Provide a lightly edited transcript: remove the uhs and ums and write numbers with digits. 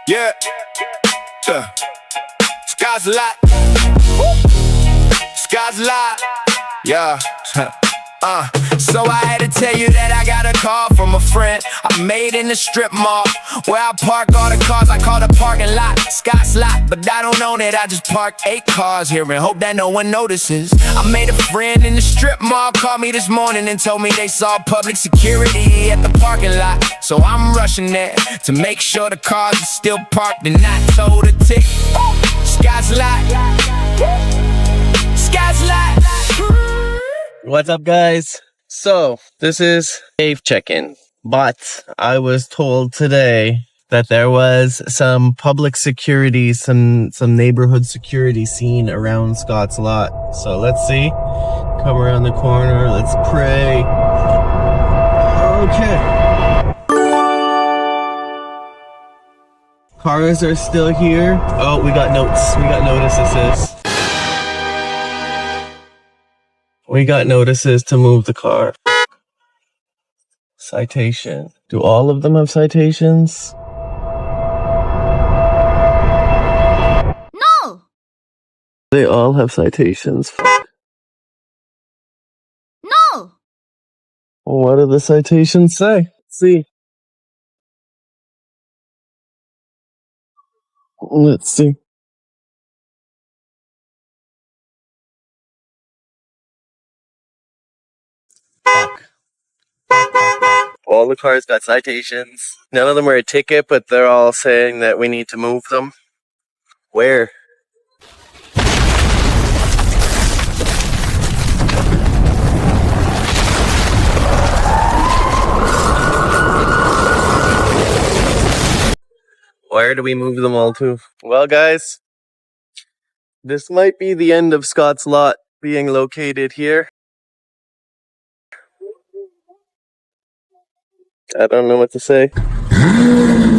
Yeah, sky's a lot. Sky's a lot. Yeah. So I had to tell you that I got a call from a friend I made in the strip mall where I park all the cars. I call the parking lot Scott's lot, but I don't own it. I just parked 8 cars here and hope that no one notices. I made a friend in the strip mall call me this morning and told me they saw public security at the parking lot. So I'm rushing there to make sure the cars are still parked and not towed a ticket. Scott's lot. Scott's lot. What's up, guys? So this is a check-in, but I was told today that there was some public security, some neighborhood security seen around Scott's lot. So let's see. Come around the corner. Let's pray. Okay. Cars are still here. Oh, we got notes. We got notices. We got notices to move the car. Citation. Do all of them have citations? No! They all have citations. No! What do the citations say? Let's see. Let's see. Fuck. All the cars got citations. None of them are a ticket, but they're all saying that we need to move them. Where? Where do we move them all to? Well, guys, this might be the end of Scott's lot being located here. I don't know what to say.